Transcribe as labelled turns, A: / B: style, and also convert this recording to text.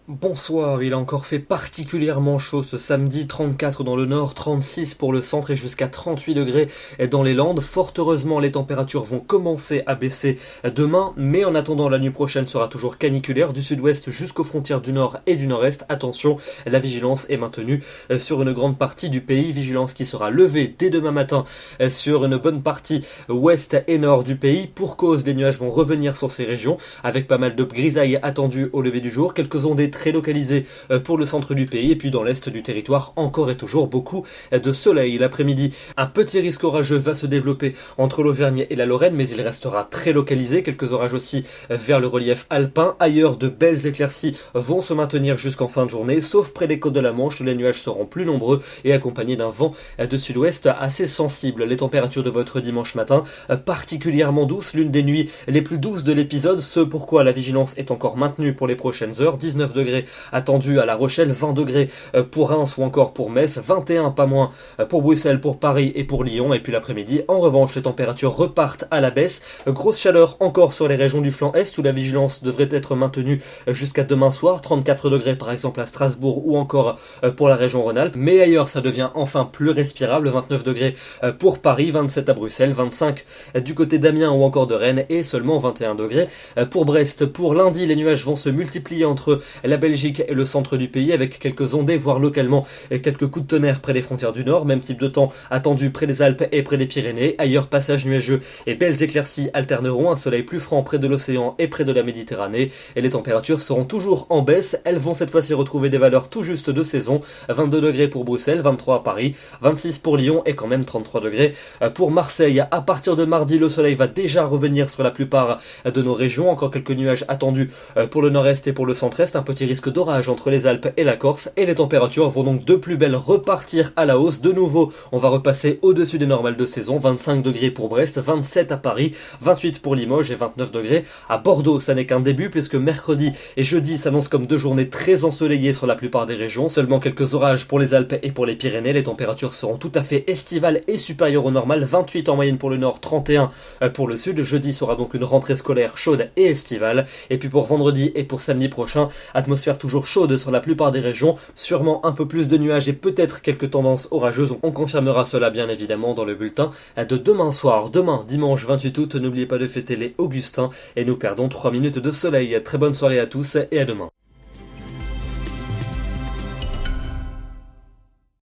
A: Bonsoir, il a encore fait particulièrement chaud ce samedi, 34 dans le nord, 36 pour le centre et jusqu'à 38 degrés dans les Landes. Fort heureusement, les températures vont commencer à baisser demain, mais en attendant, la nuit prochaine sera toujours caniculaire du sud-ouest jusqu'aux frontières du nord et du nord-est. Attention, la vigilance est maintenue sur une grande partie du pays, vigilance qui sera levée dès demain matin sur une bonne partie ouest et nord du pays. Pour cause, les nuages vont revenir sur ces régions avec pas mal de grisailles attendues au lever du jour, quelques ondées très localisé pour le centre du pays, et puis dans l'est du territoire encore et toujours beaucoup de soleil. L'après-midi, un petit risque orageux va se développer entre l'Auvergne et la Lorraine, mais il restera très localisé, quelques orages aussi vers le relief alpin. Ailleurs, de belles éclaircies vont se maintenir jusqu'en fin de journée, sauf près des côtes de la Manche où les nuages seront plus nombreux et accompagnés d'un vent de sud-ouest assez sensible. Les températures de votre dimanche matin particulièrement douces, l'une des nuits les plus douces de l'épisode, ce pourquoi la vigilance est encore maintenue pour les prochaines heures. 19 degrés attendu à La Rochelle, 20 degrés pour Reims ou encore pour Metz, 21 pas moins pour Bruxelles, pour Paris et pour Lyon. Et puis l'après-midi, en revanche, les températures repartent à la baisse. Grosse chaleur encore sur les régions du flanc est où la vigilance devrait être maintenue jusqu'à demain soir, 34 degrés par exemple à Strasbourg ou encore pour la région Rhône-Alpes. Mais ailleurs, ça devient enfin plus respirable, 29 degrés pour Paris, 27 à Bruxelles, 25 du côté d'Amiens ou encore de Rennes et seulement 21 degrés pour Brest. Pour lundi, les nuages vont se multiplier entre la Belgique et le centre du pays avec quelques ondées, voire localement quelques coups de tonnerre près des frontières du nord. Même type de temps attendu près des Alpes et près des Pyrénées. Ailleurs, passage nuageux et belles éclaircies alterneront, un soleil plus franc près de l'océan et près de la Méditerranée. Et les températures seront toujours en baisse. Elles vont cette fois-ci retrouver des valeurs tout juste de saison. 22 degrés pour Bruxelles, 23 à Paris, 26 pour Lyon et quand même 33 degrés pour Marseille. À partir de mardi, le soleil va déjà revenir sur la plupart de nos régions. Encore quelques nuages attendus pour le nord-est et pour le centre-est. Un petit risque d'orage entre les Alpes et la Corse, et les températures vont donc de plus belle repartir à la hausse. De nouveau, on va repasser au-dessus des normales de saison, 25 degrés pour Brest, 27 à Paris, 28 pour Limoges et 29 degrés à Bordeaux. Ça n'est qu'un début puisque mercredi et jeudi s'annoncent comme deux journées très ensoleillées sur la plupart des régions, seulement quelques orages pour les Alpes et pour les Pyrénées. Les températures seront tout à fait estivales et supérieures au normal, 28 en moyenne pour le nord, 31 pour le sud. Jeudi sera donc une rentrée scolaire chaude et estivale, et puis pour vendredi et pour samedi prochain, atmosphère toujours chaude sur la plupart des régions, sûrement un peu plus de nuages et peut-être quelques tendances orageuses. On confirmera cela bien évidemment dans le bulletin de demain soir. Demain, dimanche 28 août, n'oubliez pas de fêter les Augustins et nous perdons 3 minutes de soleil. Très bonne soirée à tous et à demain.